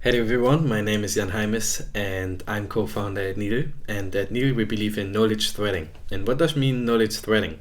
Hey everyone, my name is Jan Heimes and I'm co-founder at Needle. And at Needle we believe in knowledge threading. And what does mean knowledge threading?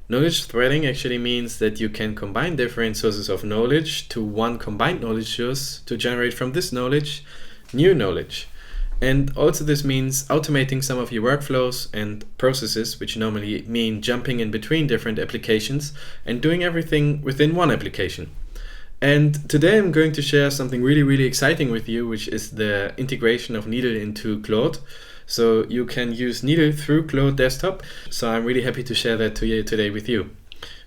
Knowledge threading actually means that you can combine different sources of knowledge to one combined knowledge source to generate from this knowledge new knowledge. And also this means automating some of your workflows and processes, which normally mean jumping in between different applications and doing everything within one application. And today I'm going to share something really exciting with you, which is the integration of Needle into Claude. So you can use Needle through Claude Desktop. So I'm really happy to share that today with you.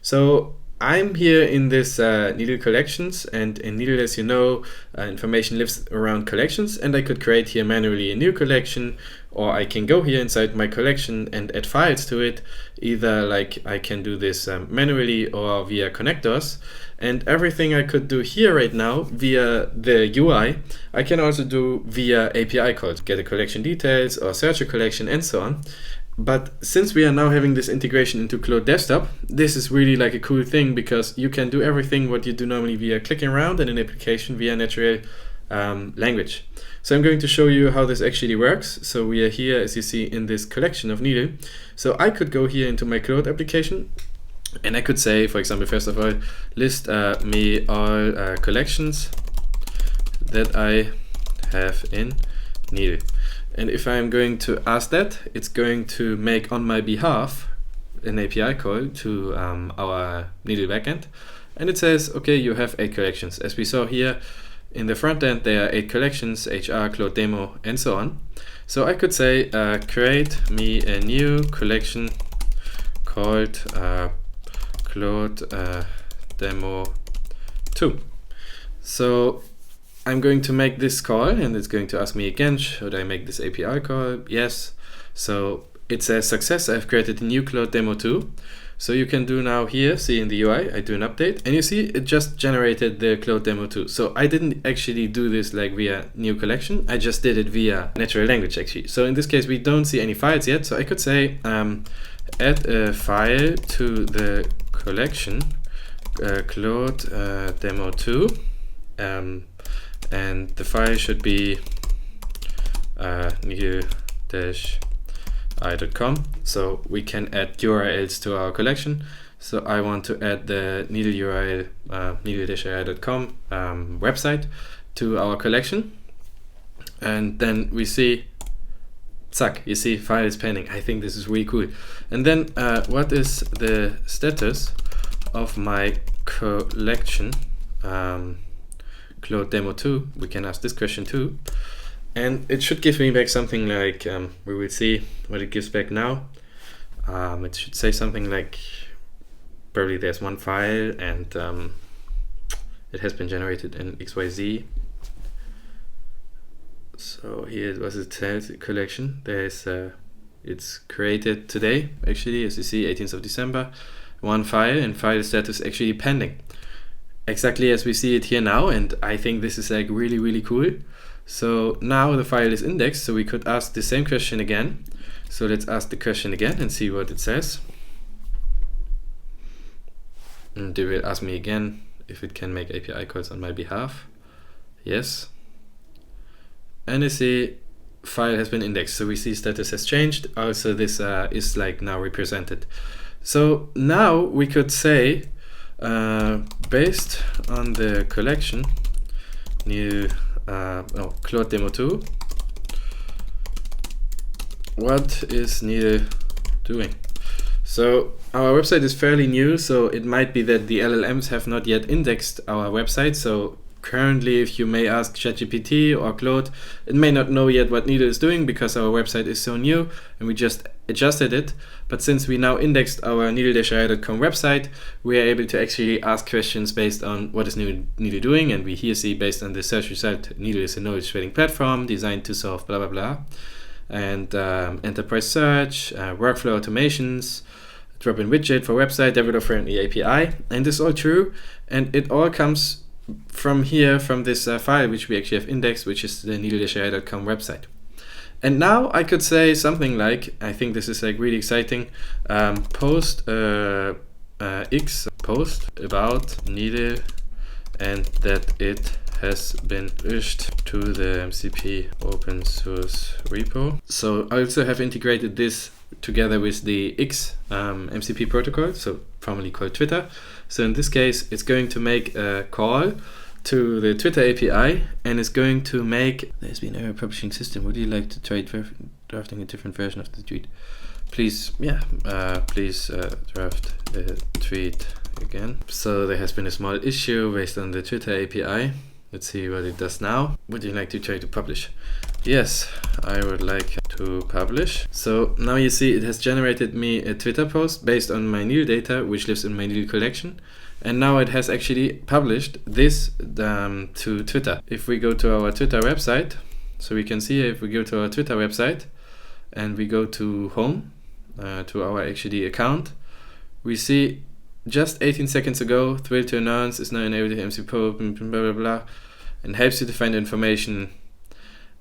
So I'm here in this Needle collections, and in Needle, as you know, information lives around collections, and I could create here manually a new collection, or I can go here inside my collection and add files to it. Either like I can do this manually or via connectors. And everything I could do here right now via the UI, I can also do via API calls, get a collection details or search a collection and so on. But since we are now having this integration into Claude Desktop, this is really like a cool thing because you can do everything what you do normally via clicking around in an application via natural language. So I'm going to show you how this actually works. So we are here, as you see, in this collection of Needle. So I could go here into my Claude application, and I could say, for example, first of all, list me all collections that I have in Needle. And if I'm going to ask that, it's going to make on my behalf an API call to our Needle backend. And it says, okay, you have 8 collections. As we saw here in the front end, there are 8 collections, HR, Claude Demo, and so on. So I could say, create me a new collection called Claude Demo 2. So I'm going to make this call, and it's going to ask me again, should I make this API call? Yes. So it says success, I've created a new Claude Demo 2. So you can do now here, see in the UI, I do an update, and you see it just generated the Claude Demo 2. So I didn't actually do this like via new collection, I just did it via natural language actually. So in this case, we don't see any files yet. So I could say, add a file to the collection Claude Demo 2. And the file should be needle-i.com. So we can add URLs to our collection. So I want to add the Needle URL, needle-i.com website to our collection. And then we see, zack, you see file is pending. I think this is really cool. And then what is the status of my collection? Claude Demo 2, we can ask this question too, and it should give me back something like, we will see what it gives back now. It should say something like, probably there's one file and it has been generated in XYZ. So here was it says collection. There's it's created today actually, as you see, 18th of December, one file, and file status actually pending. Exactly as we see it here now, and I think this is like really cool. So now the file is indexed, so we could ask the same question again. So let's ask the question again and see what it says. And they will ask me again if it can make API calls on my behalf. Yes. And you see file has been indexed, so we see status has changed. Also this is like now represented. So now we could say, based on the collection new Claude Demo 2, what is Needle doing? So our website is fairly new, so it might be that the LLMs have not yet indexed our website. So currently, if you may ask ChatGPT or Claude, it may not know yet what Needle is doing because our website is so new and we just adjusted it. But since we now indexed our needle-i.com website, we are able to actually ask questions based on what is Needle doing. And we here see, based on the search result, Needle is a knowledge trading platform designed to solve blah blah blah. And enterprise search, workflow automations, drop-in widget for website, developer-friendly API. And this is all true. And it all comes from here, from this file which we actually have indexed, which is the needle-i.com website. And now I could say something like, I think this is like really exciting, post X post about Needle and that it has been pushed to the MCP open source repo. So I also have integrated this together with the X MCP protocol, so formerly called Twitter. So in this case, it's going to make a call to the Twitter API, and it's going to make, there's been error publishing system. Would you like to try drafting a different version of the tweet? Please, please draft the tweet again. So there has been a small issue based on the Twitter API. Let's see what it does now. Would you like to try to publish? Yes, I would like to publish. So now you see it has generated me a Twitter post based on my new data, which lives in my new collection. And now it has actually published this to Twitter. If we go to our Twitter website, so we can see if we go to our Twitter website and we go to home, to our actually account, we see just 18 seconds ago, thrilled to announce is now enabled to MC Pro, blah, blah, blah, and helps you to find information.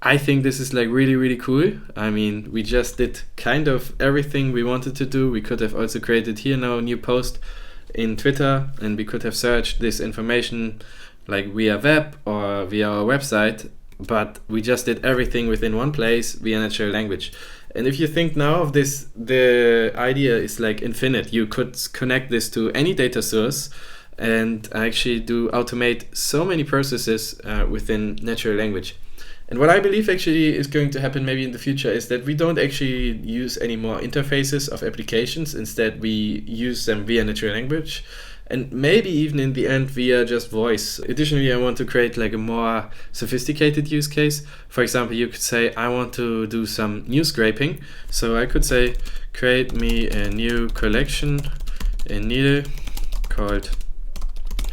I think this is like really, really cool. I mean, we just did kind of everything we wanted to do. We could have also created here now a new post in Twitter, and we could have searched this information like via web or via our website, but we just did everything within one place via natural language. And if you think now of this, the idea is like infinite. You could connect this to any data source and actually automate so many processes within natural language. And what I believe actually is going to happen maybe in the future is that we don't actually use any more interfaces of applications. Instead, we use them via natural language, and maybe even in the end via just voice. Additionally, I want to create like a more sophisticated use case. For example, you could say, I want to do some news scraping. So I could say, create me a new collection in Needle called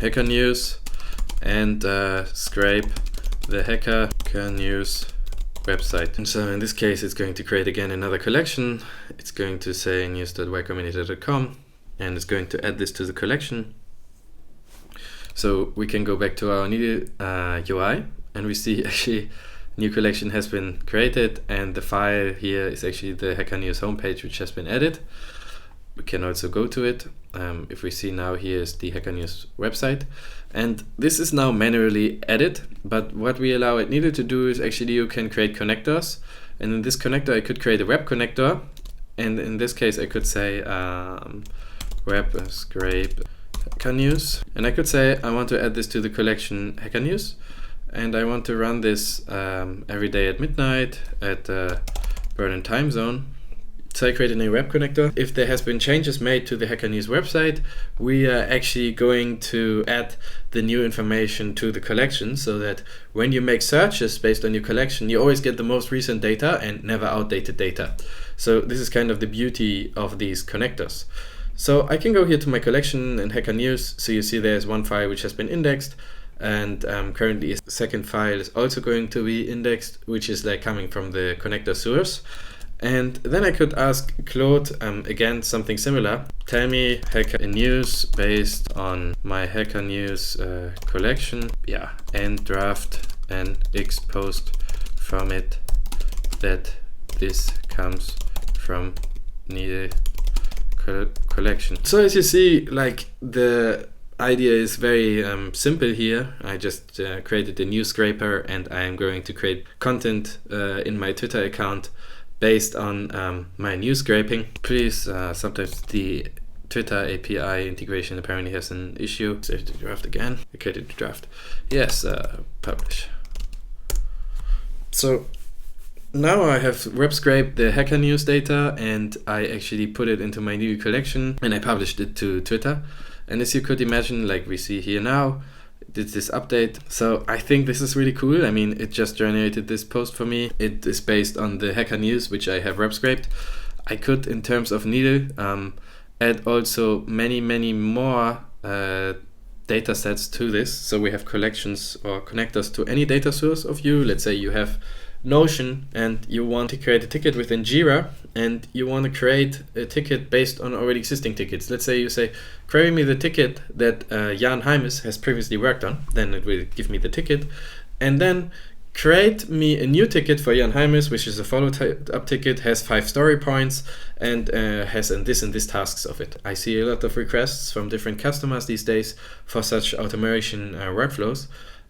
Hacker News, and scrape the Hacker News website. And so in this case, it's going to create again another collection. It's going to say news.ycombinator.com, and it's going to add this to the collection. So we can go back to our Needle UI, and we see actually new collection has been created, and the file here is actually the Hacker News homepage, which has been added. We can also go to it. If we see now, here is the Hacker News website, and this is now manually added. But what we allow it Needle to do is actually you can create connectors, and in this connector I could create a web connector, and in this case I could say web scrape Hacker News, and I could say I want to add this to the collection Hacker News, and I want to run this every day at midnight at Berlin time zone. So I created a web connector. If there has been changes made to the Hacker News website, we are actually going to add the new information to the collection, so that when you make searches based on your collection, you always get the most recent data and never outdated data. So this is kind of the beauty of these connectors. So I can go here to my collection and Hacker News. So you see there's one file which has been indexed, and currently a second file is also going to be indexed, which is like coming from the connector source. And then I could ask Claude, again, something similar. Tell me Hacker News based on my Hacker News collection. Yeah, and draft an X post from it that this comes from Needle collection. So as you see, like the idea is very simple here. I just created a new scraper, and I am going to create content in my Twitter account based on my news scraping. Please, sometimes the Twitter API integration apparently has an issue. Save the draft again. Okay, the draft. Yes, publish. So now I have web scraped the Hacker News data, and I actually put it into my new collection, and I published it to Twitter. And as you could imagine, like we see here now, did this update. So I think this is really cool. I mean, it just generated this post for me. It is based on the Hacker News, which I have web scraped. I could, in terms of Needle, add also many more data sets to this. So we have collections or connectors to any data source of you. Let's say you have Notion and you want to create a ticket within Jira, and you want to create a ticket based on already existing tickets. Let's say you say, query me the ticket that Jan Heimes has previously worked on, then it will give me the ticket, and then create me a new ticket for Jan Heimes, which is a follow-up ticket, has 5 story points, and has and this tasks of it. I see a lot of requests from different customers these days for such automation workflows.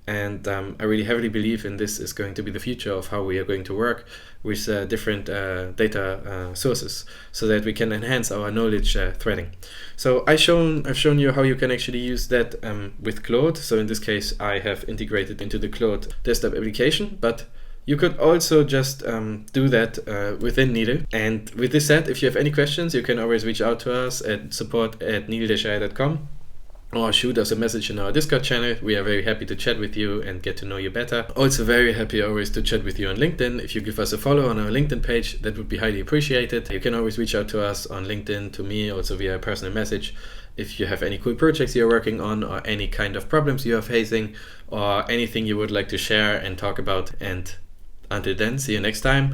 And I really heavily believe in this is going to be the future of how we are going to work with different data sources, so that we can enhance our knowledge threading. So I've shown you how you can actually use that with Claude. So in this case, I have integrated into the Claude desktop application, but you could also just do that within Needle. And with this said, if you have any questions, you can always reach out to us at support@needle-ai.com, or shoot us a message in our Discord channel. We are very happy to chat with you and get to know you better. Also very happy always to chat with you on LinkedIn. If you give us a follow on our LinkedIn page, that would be highly appreciated. You can always reach out to us on LinkedIn, to me, also via a personal message, if you have any cool projects you're working on, or any kind of problems you are facing, or anything you would like to share and talk about. And until then, see you next time.